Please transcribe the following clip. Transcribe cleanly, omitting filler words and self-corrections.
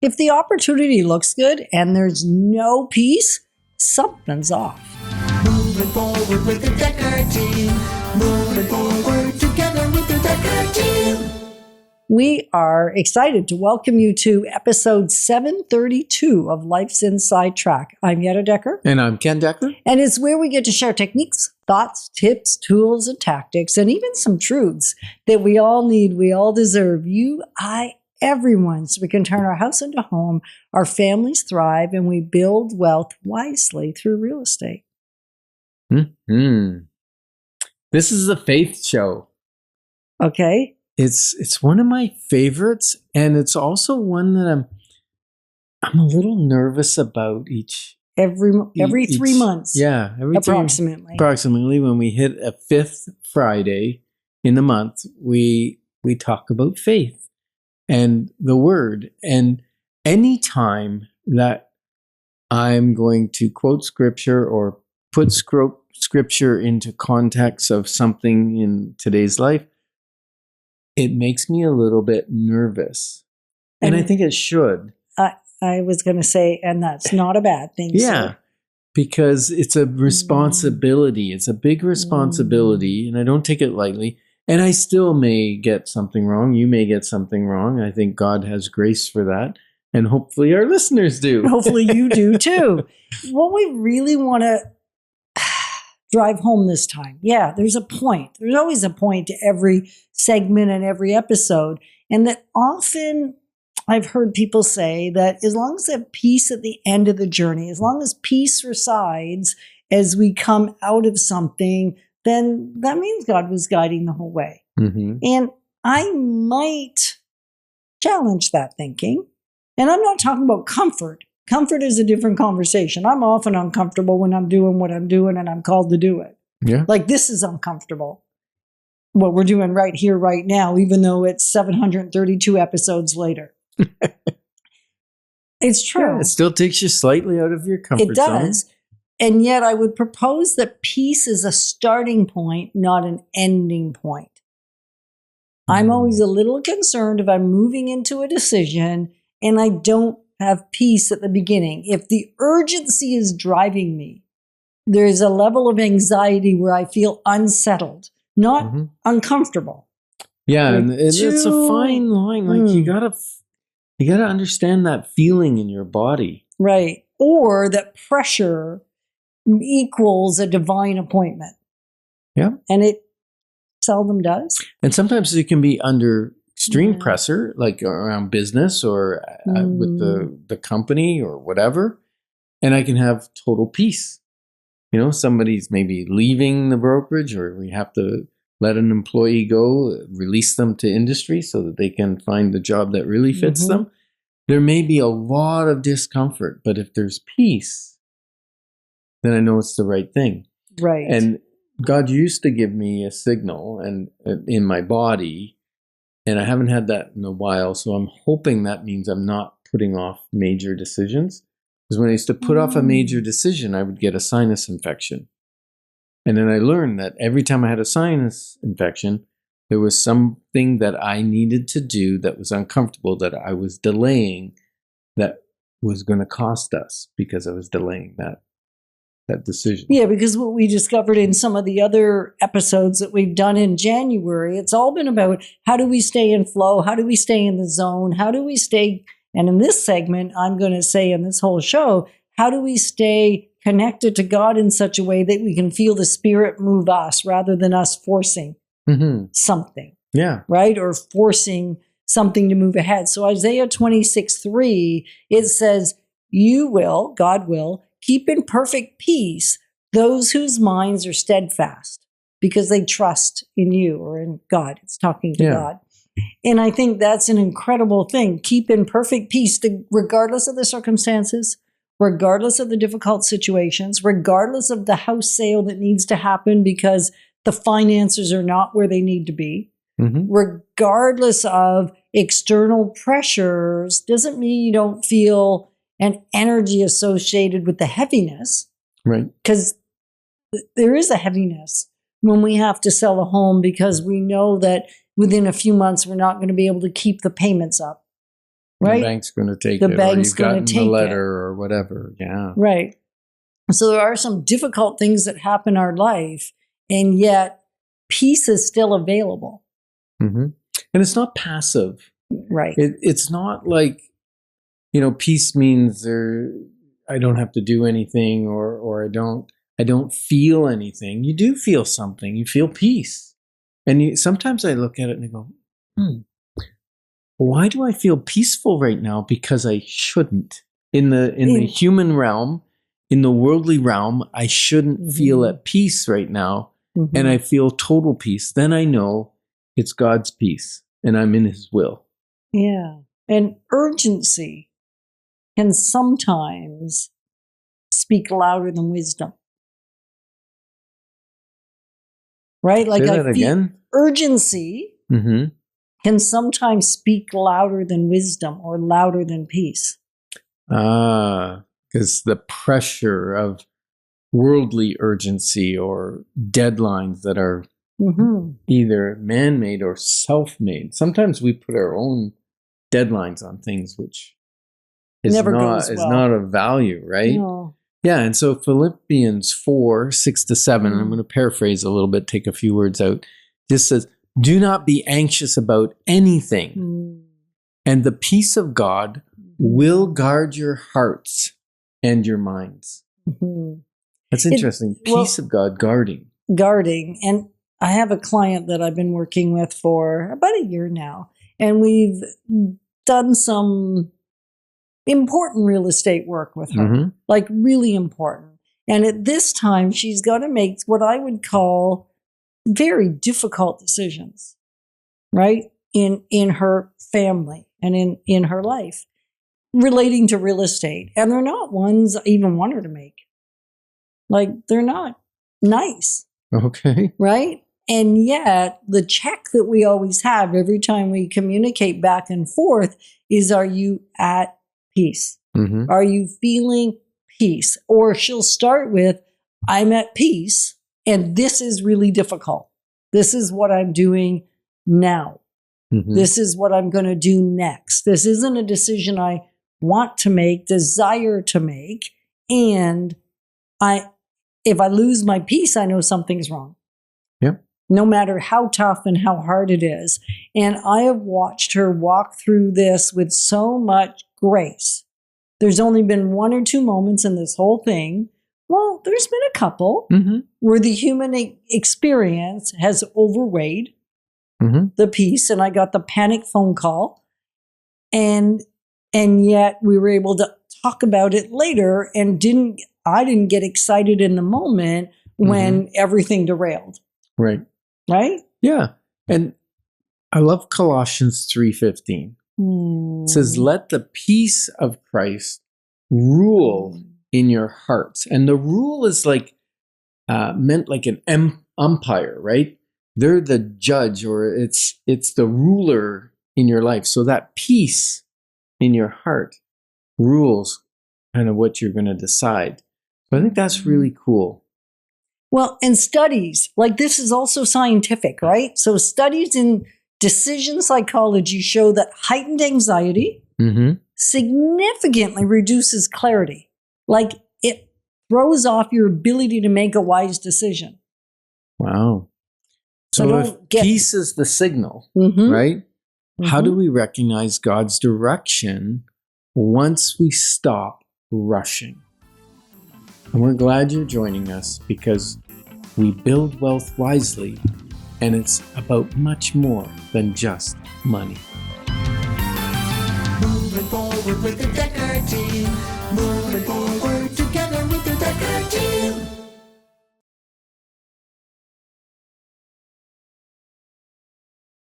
If the opportunity looks good and there's no peace, something's off. Moving forward with the Dekker team. Moving forward together with the Dekker team. We are excited to welcome you to episode 732 of Life's Inside Track. I'm Yetta Dekker. And I'm Ken Dekker. And it's where we get to share techniques, thoughts, tips, tools, and tactics, and even some truths that we all need, we all deserve, you, I, everyone, so we can turn our house into home, our families thrive, and we build wealth wisely through real estate. Mm-hmm. This is a faith show. Okay. It's one of my favorites, and it's also one that I'm a little nervous about every 3 months. Yeah, approximately when we hit a fifth Friday in the month, we talk about faith and the word. And any time that I'm going to quote scripture or put scripture into context of something in today's life, it makes me a little bit nervous. And I think it should. I was going to say, and that's not a bad thing. Yeah, because it's a responsibility. It's a big responsibility, and I don't take it lightly. And I still may get something wrong. You may get something wrong. I think God has grace for that. And hopefully our listeners do. Hopefully you do too. What we really want to drive home this time. Yeah, there's a point. There's always a point to every segment and every episode. And that often I've heard people say that as long as they have peace at the end of the journey, as long as peace resides as we come out of something, then that means God was guiding the whole way. Mm-hmm. And I might challenge that thinking. And I'm not talking about comfort. Comfort is a different conversation. I'm often uncomfortable when I'm doing what I'm doing and I'm called to do it. Yeah. Like this is uncomfortable. What we're doing right here, right now, even though it's 732 episodes later. It's true. Yeah, it still takes you slightly out of your comfort zone. It does. And yet I would propose that peace is a starting point, not an ending point. I'm always a little concerned if I'm moving into a decision and I don't have peace at the beginning. If the urgency is driving me, there's a level of anxiety where I feel unsettled, not uncomfortable. Yeah, and it's a fine line. Like you gotta understand that feeling in your body, right? Or that pressure equals a divine appointment. Yeah, and it seldom does. And sometimes it can be under extreme pressure, like around business or with the company or whatever. And I can have total peace. You know, somebody's maybe leaving the brokerage or we have to let an employee go, release them to industry so that they can find the job that really fits them. There may be a lot of discomfort, but if there's peace, then I know it's the right thing. Right. And God used to give me a signal and in my body, and I haven't had that in a while, so I'm hoping that means I'm not putting off major decisions. Because when I used to put off a major decision, I would get a sinus infection. And then I learned that every time I had a sinus infection, there was something that I needed to do that was uncomfortable, that I was delaying, that was going to cost us because I was delaying that decision. Yeah, because what we discovered in some of the other episodes that we've done in January, it's all been about how do we stay in flow? How do we stay in the zone? How do we stay, and in this segment, I'm going to say in this whole show, how do we stay connected to God in such a way that we can feel the Spirit move us rather than us forcing something? Yeah. Right? Or forcing something to move ahead. So Isaiah 26:3, it says, God will, keep in perfect peace those whose minds are steadfast because they trust in you or in God. It's talking to God. And I think that's an incredible thing. Keep in perfect peace, regardless of the circumstances, regardless of the difficult situations, regardless of the house sale that needs to happen because the finances are not where they need to be, regardless of external pressures, doesn't mean you don't feel an energy associated with the heaviness. Right. Because there is a heaviness when we have to sell a home because we know that within a few months we're not going to be able to keep the payments up. right? The bank's going to take The it, bank's or you've gotten gonna the take letter it. or whatever. Yeah. Right. So there are some difficult things that happen in our life, and yet peace is still available. And it's not passive. Right. It's not like, peace means I don't have to do anything, or I don't feel anything. You do feel something. You feel peace. And sometimes I look at it and I go, why do I feel peaceful right now? Because I shouldn't. In the human realm, in the worldly realm, I shouldn't feel at peace right now. And I feel total peace. Then I know it's God's peace and I'm in his will. Yeah. And urgency can sometimes speak louder than wisdom. Right? Say that again. Urgency can sometimes speak louder than wisdom or louder than peace. Because the pressure of worldly urgency or deadlines that are either man-made or self-made. Sometimes we put our own deadlines on things, which is not of value, right? No. Yeah, and so Philippians 4:6-7, and I'm going to paraphrase a little bit, take a few words out, just says, do not be anxious about anything, and the peace of God will guard your hearts and your minds. That's interesting. Peace of God guarding. And I have a client that I've been working with for about a year now, and we've done some important real estate work with her, like really important. And at this time, she's got to make what I would call very difficult decisions, right? In her family and in her life relating to real estate. And they're not ones I even want her to make. Like, they're not nice. Okay. Right? And yet, the check that we always have every time we communicate back and forth is, are you at peace? Are you feeling peace? Or she'll start with, I'm at peace, and this is really difficult. This is what I'm doing now. This is what I'm going to do next. This isn't a decision I want to make, desire to make. And if I lose my peace, I know something's wrong. Yep. No matter how tough and how hard it is. And I have watched her walk through this with so much grace. There's only been one or two moments in this whole thing. Well, there's been a couple where the human experience has overweighed the peace, and I got the panic phone call. And yet we were able to talk about it later, and I didn't get excited in the moment when everything derailed. Right. Right? Yeah. And I love Colossians 3:15. It says, let the peace of Christ rule in your hearts. And the rule is like meant like an umpire, right? They're the judge, or it's the ruler in your life. So that peace in your heart rules kind of what you're going to decide. So I think that's really cool. Well, and studies, like this is also scientific, right? So studies in decision psychology show that heightened anxiety significantly reduces clarity. Like it throws off your ability to make a wise decision. Wow. So if peace is the signal, right? How do we recognize God's direction once we stop rushing? And we're glad you're joining us, because we build wealth wisely, and it's about much more than just money. Moving forward with the Dekker team. Moving forward together with the Dekker